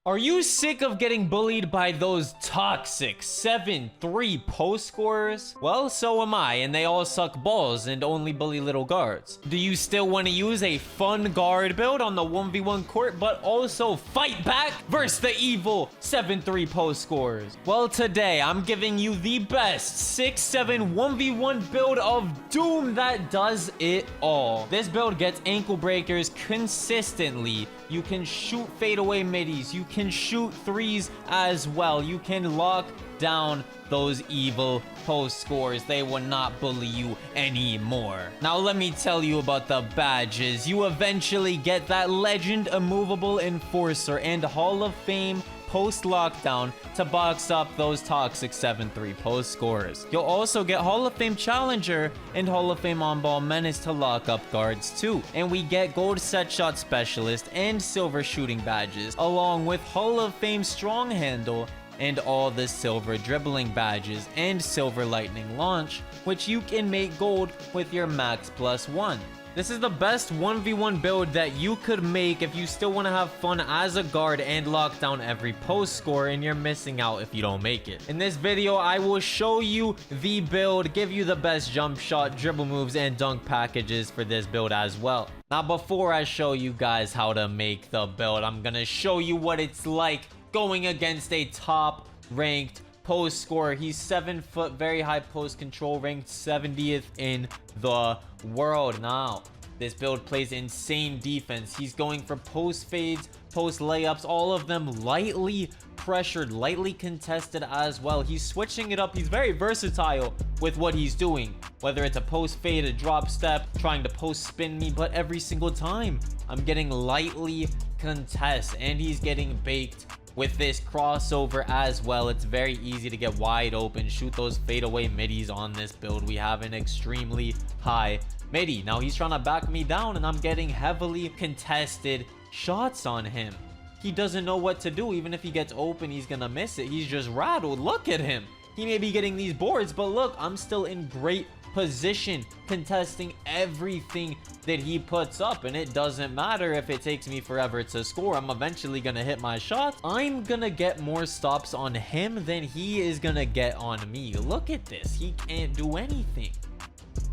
Are you sick of getting bullied by those toxic 7-3 post scorers? Well, so am I, and they all suck balls and only bully little guards. Do you still want to use a fun guard build on the 1v1 court, but also fight back versus the evil 7-3 post scorers? Well, today I'm giving you the best 6-7 1v1 build of doom that does it all. This build gets ankle breakers consistently. You can shoot fadeaway middies. You can shoot threes as well. You can lock down those evil post scores. They will not bully you anymore. Now let me tell you about the badges. You eventually get that legend immovable enforcer and Hall of Fame post lockdown to box up those toxic 7-3 post scorers. You'll also get Hall of Fame challenger and Hall of Fame on ball menace to lock up guards too. And we get gold set shot specialist and silver shooting badges, along with Hall of Fame strong handle and all the silver dribbling badges and silver lightning launch, which you can make gold with your max +1. This is the best 1v1 build that you could make if you still want to have fun as a guard and lock down every post score, and you're missing out if you don't make it. In this video, I will show you the build, give you the best jump shot, dribble moves, and dunk packages for this build as well. Now, before I show you guys how to make the build, I'm gonna show you what it's like going against a top-ranked post scorer. He's 7 foot, very high post control, ranked 70th in the world. Now, this build plays insane defense. He's going for post fades, post layups, all of them lightly pressured, lightly contested as well. He's switching it up. He's very versatile with what he's doing, whether it's a post fade, a drop step, trying to post spin me, but every single time I'm getting lightly contest, and he's getting baked with this crossover as well. It's very easy to get wide open, shoot those fadeaway middies on this build. We have an extremely high midi. Now he's trying to back me down, and I'm getting heavily contested shots on him. He doesn't know what to do. Even if he gets open, he's gonna miss it. He's just rattled. Look at him. He may be getting these boards, but look, I'm still in great position contesting everything that he puts up, and it doesn't matter if it takes me forever to score. I'm eventually gonna hit my shot. I'm gonna get more stops on him than he is gonna get on me. Look at this. He can't do anything.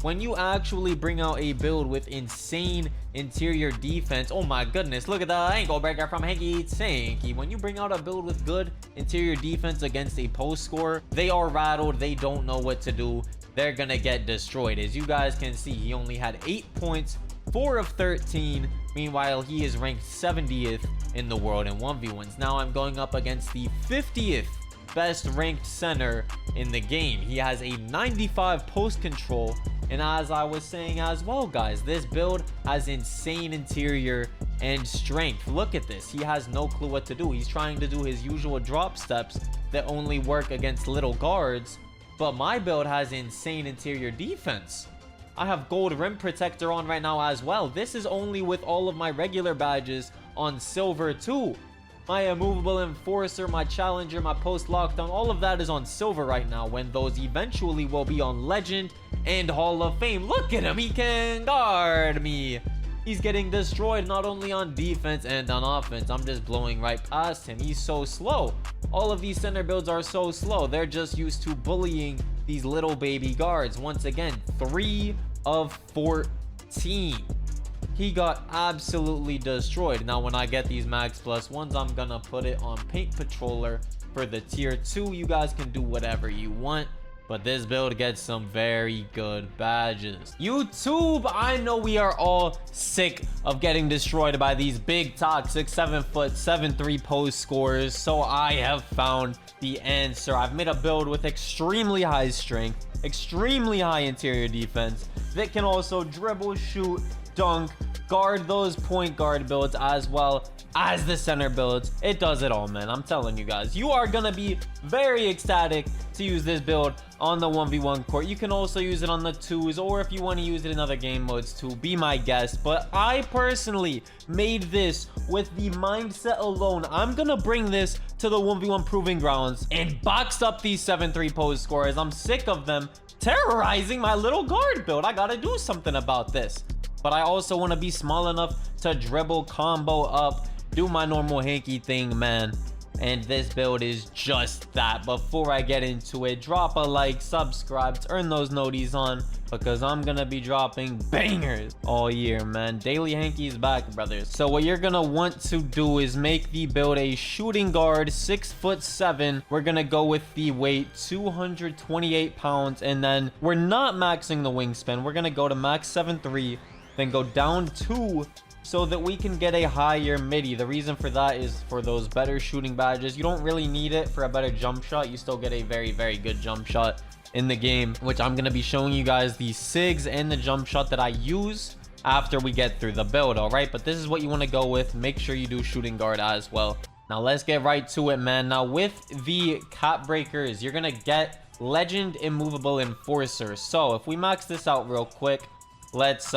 When you actually bring out a build with insane interior defense, oh my goodness, look at the ankle breaker from Hanky Sanky. When you bring out a build with good interior defense against a post scorer, they are rattled. They don't know what to do. They're gonna get destroyed. As you guys can see, he only had 8 points, 4 of 13. Meanwhile, he is ranked 70th in the world in 1v1s. Now I'm going up against the 50th best ranked center in the game. He has a 95 post control. And as I was saying as well, guys, this build has insane interior and strength. Look at this. He has no clue what to do. He's trying to do his usual drop steps that only work against little guards. But my build has insane interior defense. I have gold rim protector on right now as well. This is only with all of my regular badges on silver too. My immovable enforcer, my challenger, my post lockdown, all of that is on silver right now, when those eventually will be on legend and Hall of Fame. Look at him. He can guard me. He's getting destroyed not only on defense and on offense. I'm just blowing right past him. He's so slow. All of these center builds are so slow. They're just used to bullying these little baby guards. Once again, 3 of 14. He got absolutely destroyed. Now, when I get these max +1s, I'm gonna put it on Paint Patroller for the tier 2. You guys can do whatever you want, but this build gets some very good badges. YouTube, I know we are all sick of getting destroyed by these big toxic 7 foot 7-3 post scorers, so I have found the answer. I've made a build with extremely high strength, extremely high interior defense that can also dribble, shoot, dunk, guard those point guard builds as well as the center builds. It does it all, man. I'm telling you guys, you are gonna be very ecstatic to use this build on the 1v1 court. You can also use it on the 2s, or if you want to use it in other game modes too, be my guest. But I personally made this with the mindset alone. I'm gonna bring this to the 1v1 proving grounds and box up these 7-3 post scorers. I'm sick of them terrorizing my little guard build. I gotta do something about this. But I also want to be small enough to dribble, combo up, do my normal hanky thing, man. And this build is just that. Before I get into it, drop a like, subscribe, turn those noties on, because I'm gonna be dropping bangers all year, man. Daily hankies back, brothers. So what you're gonna want to do is make the build a shooting guard, 6'7". We're gonna go with the weight 228 pounds, and then we're not maxing the wingspan. We're gonna go to max 7'3", then go down 2, so that we can get a higher midi. The reason for that is for those better shooting badges. You don't really need it for a better jump shot. You still get a very, very good jump shot in the game, which I'm gonna be showing you guys the SIGs and the jump shot that I use after we get through the build. All right, but this is what you want to go with. Make sure you do shooting guard as well. Now let's get right to it, man. Now with the cap breakers, you're gonna get legend immovable enforcer. So if we max this out real quick, let's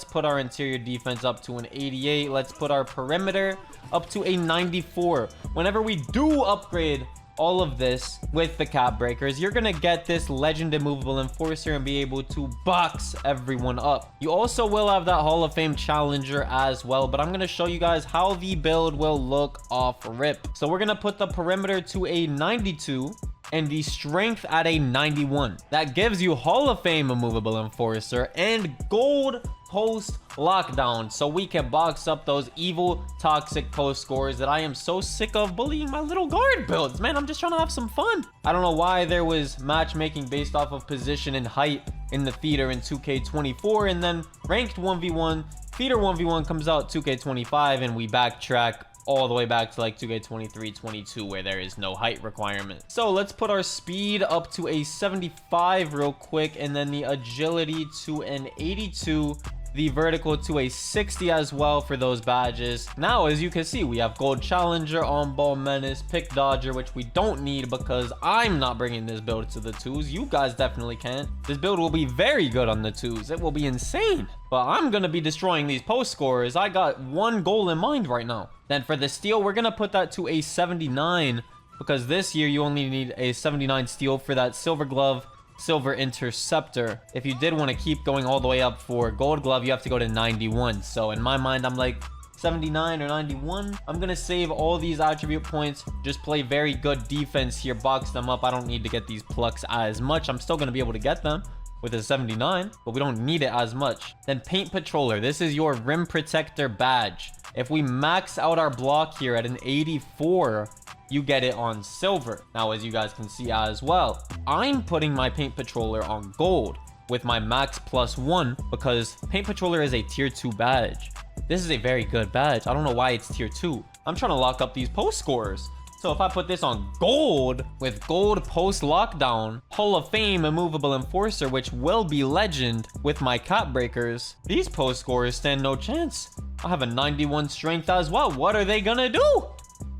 put our interior defense up to an 88. Let's put our perimeter up to a 94. Whenever we do upgrade all of this with the cap breakers, you're gonna get this legend immovable enforcer and be able to box everyone up. You also will have that Hall of Fame challenger as well, but I'm gonna show you guys how the build will look off rip. So we're gonna put the perimeter to a 92 and the strength at a 91. That gives you Hall of Fame immovable enforcer and gold post lockdown, so we can box up those evil toxic post scorers that I am so sick of bullying my little guard builds. Man, I'm just trying to have some fun. I don't know why there was matchmaking based off of position and height in the theater in 2K24, and then ranked 1v1 theater 1v1 comes out 2K25, and we backtrack all the way back to like 2K23, 22, where there is no height requirement. So let's put our speed up to a 75 real quick, and then the agility to an 82, the vertical to a 60 as well for those badges. Now, as you can see, we have gold challenger, on ball menace, pick dodger, which we don't need because I'm not bringing this build to the 2s. You guys definitely can. This build will be very good on the 2s. It will be insane, but I'm gonna be destroying these post scorers. I got one goal in mind right now. Then for the steal, we're gonna put that to a 79, because this year you only need a 79 steal for that silver glove, silver interceptor. If you did want to keep going all the way up for gold glove, you have to go to 91. So in my mind, I'm like 79 or 91. I'm gonna save all these attribute points, just play very good defense here, box them up. I don't need to get these plucks as much. I'm still gonna be able to get them with a 79, but we don't need it as much. Then paint patroller, this is your rim protector badge. If we max out our block here at an 84, you get it on silver. Now, as you guys can see as well, I'm putting my paint patroller on gold with my max +1, because paint patroller is a tier 2 badge. This is a very good badge. I don't know why it's tier 2. I'm trying to lock up these post scorers. So if I put this on gold with gold post lockdown, Hall of Fame immovable enforcer, which will be legend with my cap breakers, these post scorers stand no chance. I have a 91 strength as well. What are they gonna do?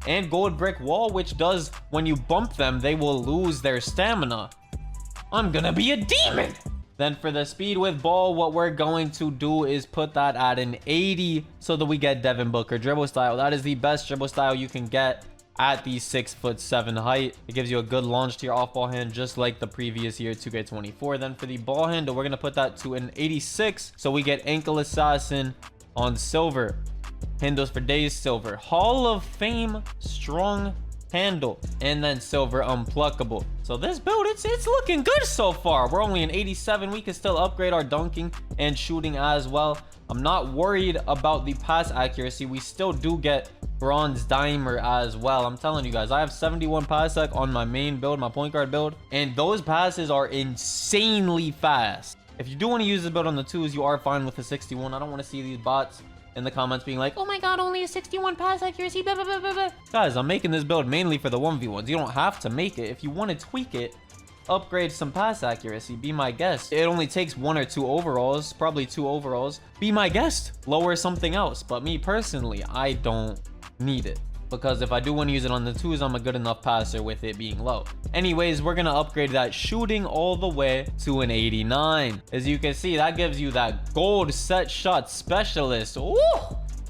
And gold brick wall, which does, when you bump them, they will lose their stamina. I'm gonna be a demon. Then for the speed with ball, what we're going to do is put that at an 80 so that we get Devin Booker dribble style. That is the best dribble style you can get at the 6'7" height. It gives you a good launch to your off-ball hand, just like the previous year 2K24. Then for the ball handle, we're gonna put that to an 86 so we get ankle assassin on silver. Handles for days, silver. Hall of Fame strong handle, and then silver unpluckable. So this build, it's looking good so far. We're only an 87. We can still upgrade our dunking and shooting as well. I'm not worried about the pass accuracy. We still do get bronze dimer as well. I'm telling you guys, I have 71 pass sec on my main build, my point guard build, and those passes are insanely fast. If you do want to use this build on the 2s, you are fine with the 61. I don't want to see these bots in the comments being like, oh my god, only a 61 pass accuracy, blah, blah, blah, blah, blah. Guys, I'm making this build mainly for the 1v1s. You don't have to make it. If you want to tweak it, upgrade some pass accuracy, be my guest. It only takes 1 or 2 overalls, probably 2 overalls. Be my guest, lower something else. But me personally, I don't need it, because if I do want to use it on the 2s, I'm a good enough passer with it being low. Anyways, we're gonna upgrade that shooting all the way to an 89. As you can see, that gives you that gold set shot specialist. Ooh,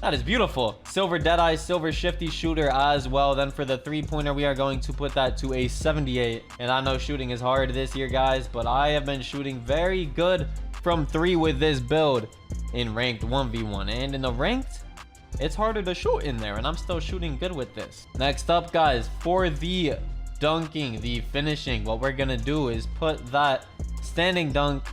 that is beautiful. Silver deadeye, silver shifty shooter as well. Then for the 3-pointer, we are going to put that to a 78. And I know shooting is hard this year, guys, but I have been shooting very good from 3 with this build in ranked 1v1, and in the ranked, it's harder to shoot in there, and I'm still shooting good with this. Next up, guys, for the dunking, the finishing, what we're gonna do is put that standing dunk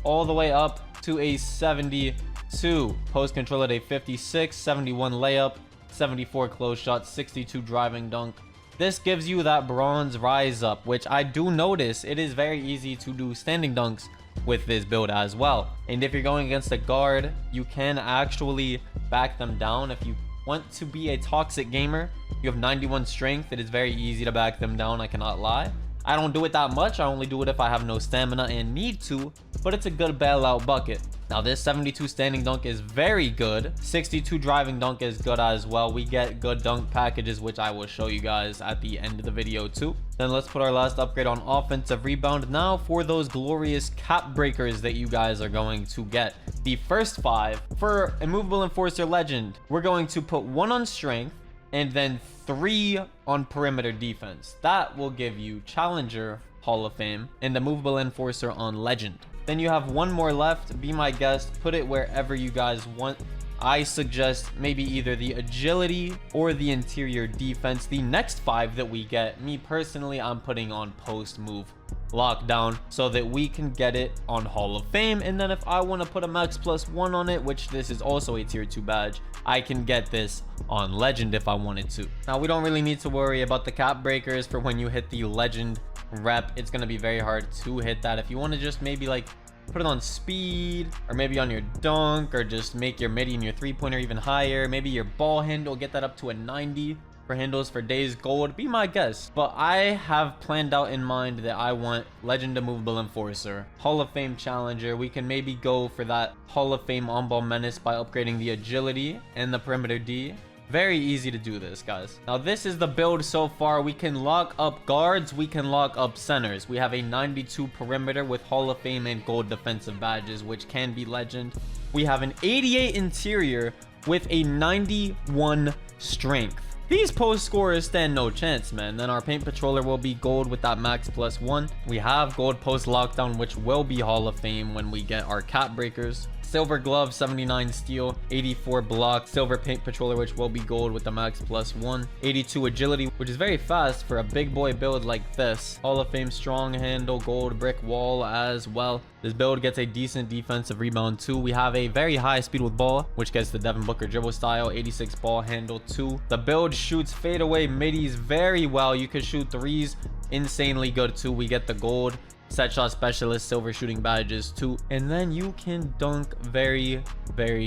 all the way up to a 72, post control at a 56, 71 layup, 74 close shot, 62 driving dunk. This gives you that bronze rise up, which I do notice it is very easy to do standing dunks with this build as well. And if you're going against a guard, you can actually back them down. If you want to be a toxic gamer, you have 91 strength, it is very easy to back them down, I cannot lie. I don't do it that much, I only do it if I have no stamina and need to, but it's a good bailout bucket. Now this 72 standing dunk is very good. 62 driving dunk is good as well. We get good dunk packages, which I will show you guys at the end of the video too. Then let's put our last upgrade on offensive rebound. Now for those glorious cap breakers that you guys are going to get. The first 5 for Immovable Enforcer Legend, we're going to put 1 on strength and then 3 on perimeter defense. That will give you Challenger Hall of Fame and the Movable Enforcer on Legend. Then you have 1 more left. Be my guest, put it wherever you guys want. I suggest maybe either the agility or the interior defense. The next 5 that we get, me personally, I'm putting on post move lockdown so that we can get it on Hall of Fame. And then if I want to put a max +1 on it, which this is also a tier 2 badge, I can get this on Legend if I wanted to. Now we don't really need to worry about the cap breakers for when you hit the Legend rep. It's going to be very hard to hit that. If you want to just maybe like put it on speed, or maybe on your dunk, or just make your midi and your 3-pointer even higher, maybe your ball handle, get that up to a 90 for handles for days gold, be my guest. But I have planned out in mind that I want Legend Immovable Enforcer, Hall of Fame Challenger. We can maybe go for that Hall of Fame on-ball menace by upgrading the agility and the perimeter D. Very easy to do this, guys. Now this is the build so far. We can lock up guards, we can lock up centers. We have a 92 perimeter with Hall of Fame and gold defensive badges, which can be Legend. We have an 88 interior with a 91 strength. These post scorers stand no chance, man. Then our paint patroller will be gold with that max +1. We have gold post lockdown, which will be Hall of Fame when we get our cap breakers. Silver glove, 79 steel, 84 block, silver paint patroller, which will be gold with the max +1, 82 agility, which is very fast for a big boy build like this. Hall of Fame strong handle, gold brick wall as well. This build gets a decent defensive rebound too. We have a very high speed with ball, which gets the Devin Booker dribble style, 86 ball handle too. The build shoots fadeaway middies very well. You can shoot threes insanely good too. We get the gold set shot specialist silver shooting badges too, and then you can dunk very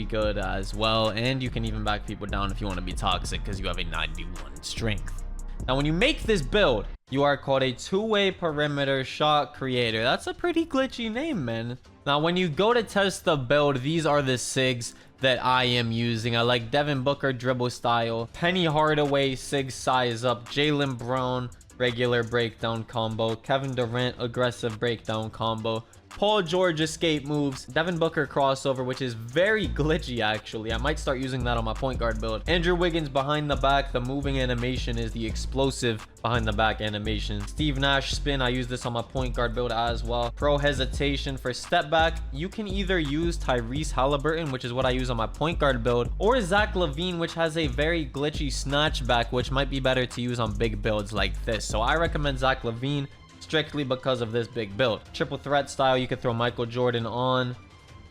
good as well, and you can even back people down if you want to be toxic because you have a 91 strength. Now when you make this build, you are called a two-way perimeter shot creator. That's a pretty glitchy name, man. Now when you go to test the build, these are the SIGs that I am using. I like Devin Booker dribble style, Penny Hardaway SIG size up, Jaylen Brown regular breakdown combo, Kevin Durant aggressive breakdown combo, Paul George escape moves, Devin Booker crossover, which is very glitchy actually. I might start using that on my point guard build. Andrew Wiggins behind the back, the moving animation is the explosive behind the back animation. Steve Nash spin, I use this on my point guard build as well. Pro hesitation for step back. You can either use Tyrese Halliburton, which is what I use on my point guard build, or Zach LaVine, which has a very glitchy snatch back, which might be better to use on big builds like this. So I recommend Zach LaVine strictly because of this big build. Triple threat style, you could throw Michael Jordan on.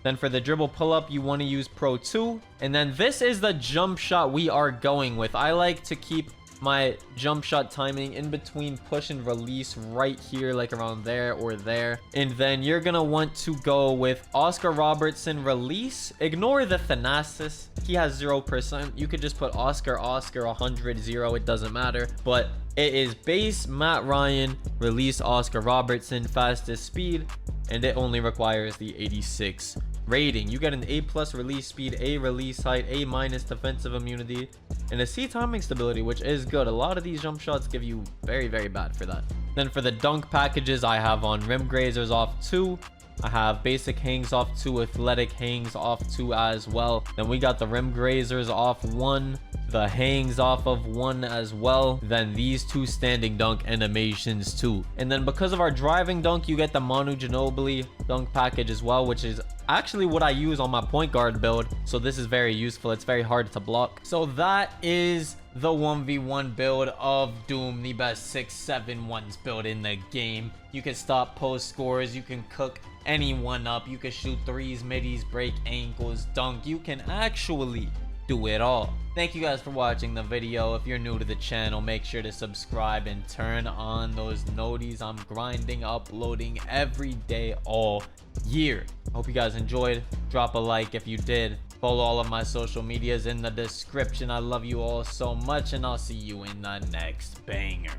Then for the dribble pull-up, you want to use Pro 2. And then this is the jump shot we are going with. I like to keep my jump shot timing in between push and release right here, like around there or there. And then you're gonna want to go with Oscar Robertson release. Ignore the Thanasis, he has 0%. You could just put Oscar 100 0, it doesn't matter. But it is base Matt Ryan release Oscar Robertson fastest speed, and it only requires the 86 rating. You get an A+ release speed, A release height, A- defensive immunity, and a C timing stability, which is good. A lot of these jump shots give you very bad for that. Then for the dunk packages, I have on rim grazers off 2. I have basic hangs off 2, athletic hangs off 2 as well. Then we got the rim grazers off 1, the hangs off of one as well, then these two standing dunk animations too. And then because of our driving dunk, you get the Manu Ginobili dunk package as well, which is actually what I use on my point guard build. So this is very useful. It's very hard to block. So that is the 1v1 build of Doom, the best 6-7 ones build in the game. You can stop post scores, you can cook anyone up, you can shoot threes, middies, break ankles, dunk. You can actually do it all. Thank you guys for watching the video. If you're new to the channel, make sure to subscribe and turn on those noties. I'm grinding, uploading every day all year. Hope you guys enjoyed. Drop a like if you did. Follow all of my social medias in the description. I love you all so much, and I'll see you in the next banger.